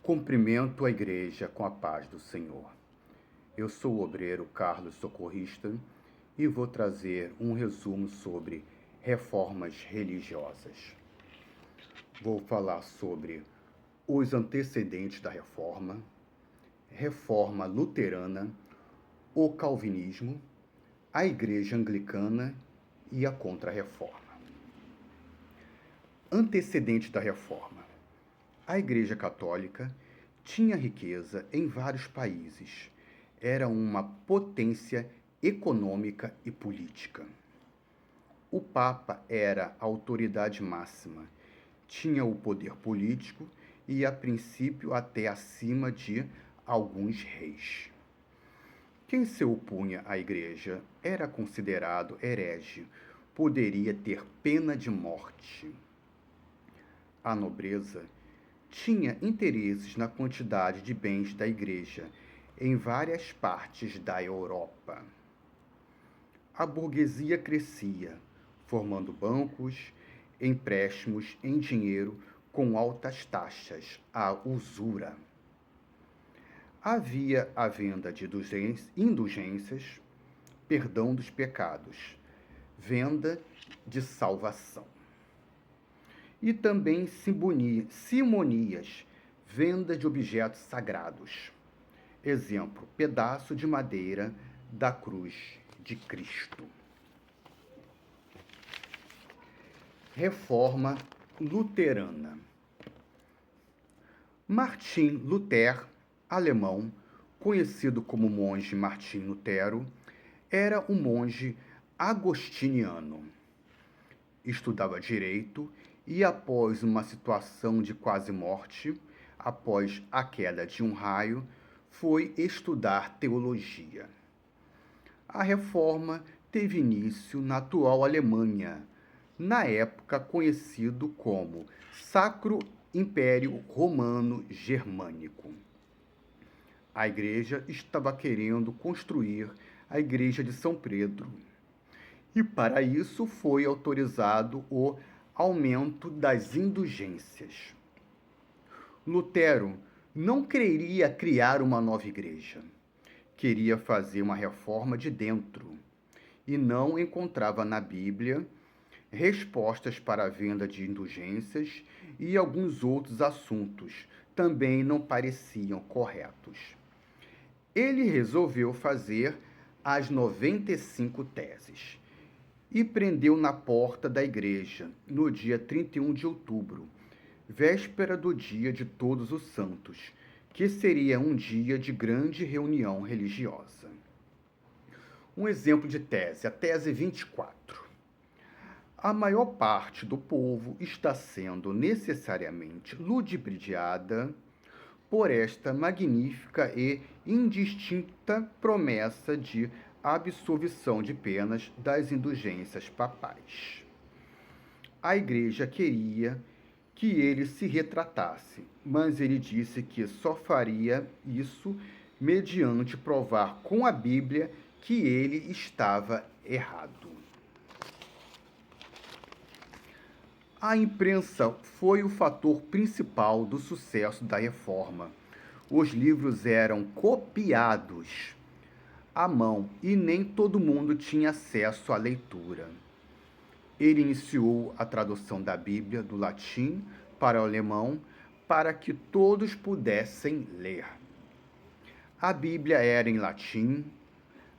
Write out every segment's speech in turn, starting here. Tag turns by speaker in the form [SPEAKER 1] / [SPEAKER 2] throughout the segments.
[SPEAKER 1] Cumprimento a igreja com a paz do Senhor. Eu sou o obreiro Carlos Socorrista e vou trazer um resumo sobre reformas religiosas. Vou falar sobre os antecedentes da reforma, reforma luterana, o calvinismo, a igreja anglicana e a contra-reforma. Antecedentes da reforma. A Igreja Católica tinha riqueza em vários países. Era uma potência econômica e política. O Papa era a autoridade máxima. Tinha o poder político e, a princípio, até acima de alguns reis. Quem se opunha à Igreja era considerado herege, poderia ter pena de morte. A nobreza tinha interesses na quantidade de bens da Igreja em várias partes da Europa. A burguesia crescia, formando bancos, empréstimos em dinheiro com altas taxas, a usura. Havia a venda de indulgências, perdão dos pecados, venda de salvação. E também simonias, venda de objetos sagrados. Exemplo, pedaço de madeira da cruz de Cristo. Reforma luterana. Martim Lutero, alemão, conhecido como monge Martim Lutero, era um monge agostiniano. Estudava direito e, após uma situação de quase morte, após a queda de um raio, foi estudar teologia. A reforma teve início na atual Alemanha, na época conhecido como Sacro Império Romano Germânico. A igreja estava querendo construir a igreja de São Pedro, e para isso foi autorizado o aumento das indulgências. Lutero não queria criar uma nova igreja, queria fazer uma reforma de dentro e não encontrava na Bíblia respostas para a venda de indulgências e alguns outros assuntos também não pareciam corretos. Ele resolveu fazer as 95 teses e prendeu na porta da igreja, no dia 31 de outubro, véspera do dia de Todos os Santos, que seria um dia de grande reunião religiosa. Um exemplo de tese, a tese 24. A maior parte do povo está sendo necessariamente ludibriada por esta magnífica e indistinta promessa de absolvição de penas das indulgências papais. A igreja queria que ele se retratasse, mas ele disse que só faria isso mediante provar com a Bíblia que ele estava errado. A imprensa foi o fator principal do sucesso da reforma. Os livros eram copiados à mão e nem todo mundo tinha acesso à leitura. Ele iniciou a tradução da Bíblia do latim para o alemão para que todos pudessem ler. A Bíblia era em latim,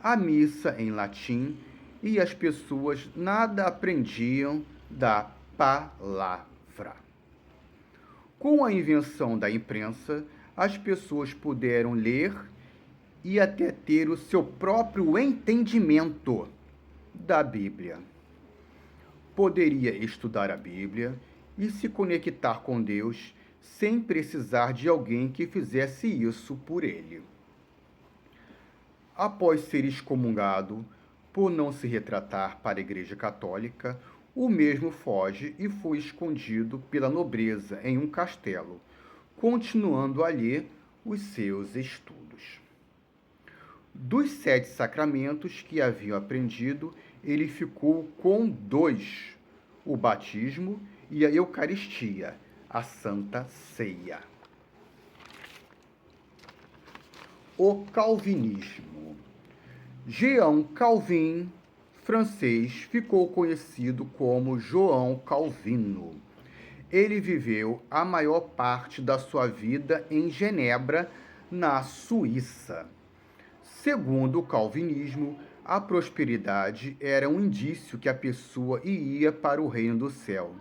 [SPEAKER 1] a missa em latim e as pessoas nada aprendiam da palavra. Com a invenção da imprensa, as pessoas puderam ler e até ter o seu próprio entendimento da Bíblia. Poderia estudar a Bíblia e se conectar com Deus sem precisar de alguém que fizesse isso por ele. Após ser excomungado por não se retratar para a Igreja Católica, o mesmo foge e foi escondido pela nobreza em um castelo, continuando ali os seus estudos. Dos 7 sacramentos que haviam aprendido, ele ficou com 2, o batismo e a Eucaristia, a Santa Ceia. O calvinismo. Jean Calvin, francês, ficou conhecido como João Calvino. Ele viveu a maior parte da sua vida em Genebra, na Suíça. Segundo o calvinismo, a prosperidade era um indício que a pessoa ia para o reino do céu.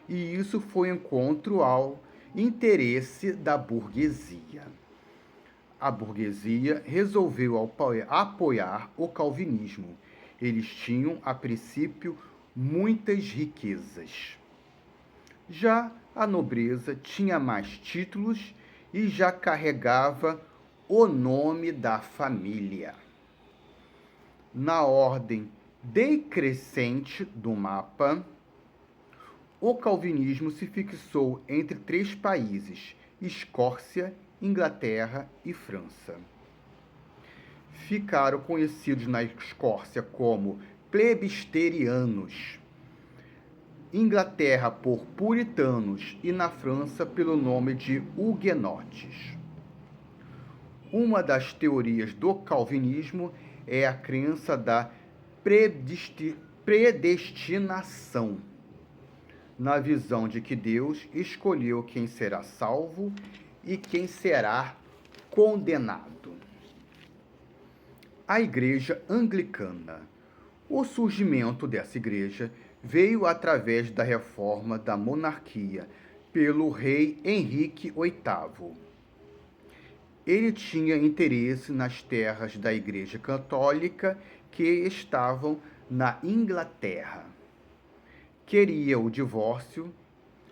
[SPEAKER 1] E isso foi encontro ao interesse da burguesia. A burguesia resolveu apoiar o calvinismo. Eles tinham, a princípio, muitas riquezas. Já a nobreza tinha mais títulos e já carregava o nome da família. Na ordem decrescente do mapa, o calvinismo se fixou entre 3 países: Escócia, Inglaterra e França. Ficaram conhecidos na Escócia como plebisterianos, Inglaterra por puritanos e na França pelo nome de huguenotes. Uma das teorias do calvinismo é a crença da predestinação, na visão de que Deus escolheu quem será salvo e quem será condenado. A Igreja Anglicana. O surgimento dessa igreja veio através da reforma da monarquia pelo rei Henrique VIII. Ele tinha interesse nas terras da Igreja Católica que estavam na Inglaterra. Queria o divórcio,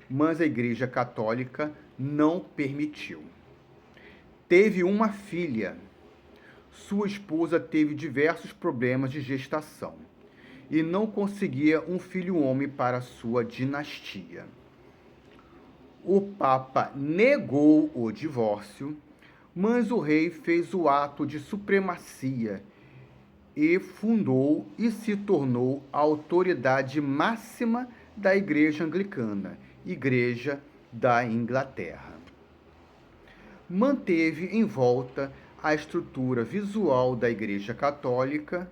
[SPEAKER 1] mas a Igreja Católica não permitiu. Teve uma filha. Sua esposa teve diversos problemas de gestação e não conseguia um filho homem para sua dinastia. O Papa negou o divórcio, mas o rei fez o ato de supremacia e fundou e se tornou a autoridade máxima da Igreja Anglicana, Igreja da Inglaterra. Manteve em volta a estrutura visual da Igreja Católica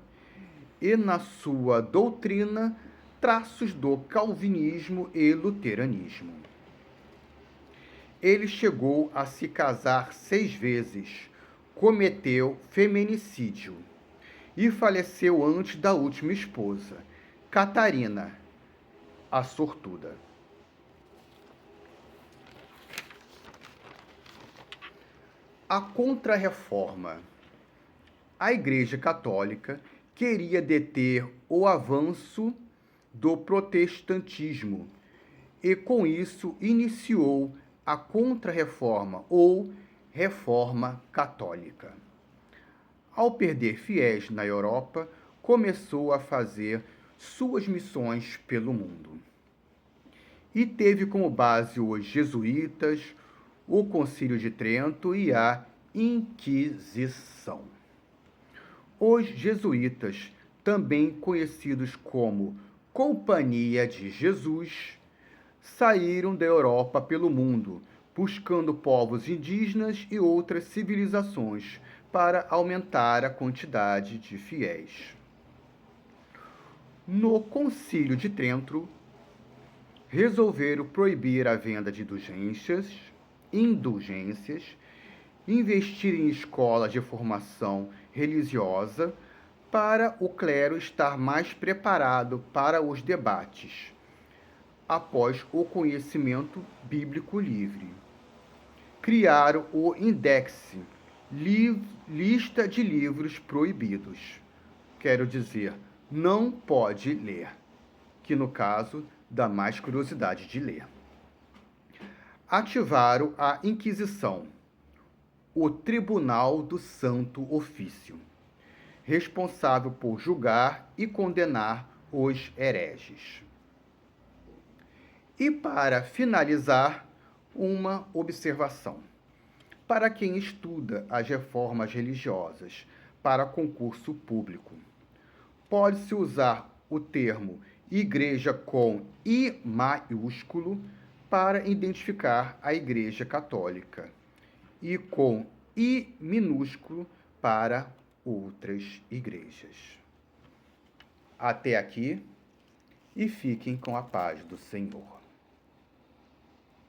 [SPEAKER 1] e, na sua doutrina, traços do calvinismo e luteranismo. Ele chegou a se casar 6 vezes, cometeu feminicídio e faleceu antes da última esposa, Catarina, a sortuda. A Contra-Reforma. A Igreja Católica queria deter o avanço do protestantismo e, com isso, iniciou a Contra-Reforma ou Reforma Católica. Ao perder fiéis na Europa, começou a fazer suas missões pelo mundo. E teve como base os jesuítas, o Concílio de Trento e a Inquisição. Os jesuítas, também conhecidos como Companhia de Jesus, saíram da Europa pelo mundo, buscando povos indígenas e outras civilizações para aumentar a quantidade de fiéis. No Concílio de Trento, resolveram proibir a venda de indulgências, investir em escolas de formação religiosa para o clero estar mais preparado para os debates, após o conhecimento bíblico livre. Criaram o Index, lista de livros proibidos. Quero dizer, não pode ler, que no caso dá mais curiosidade de ler. Ativaram a Inquisição, o Tribunal do Santo Ofício, responsável por julgar e condenar os hereges. E para finalizar, uma observação. Para quem estuda as reformas religiosas para concurso público, pode-se usar o termo igreja com I maiúsculo para identificar a Igreja Católica e com e minúsculo para outras igrejas. Até aqui e fiquem com a paz do Senhor.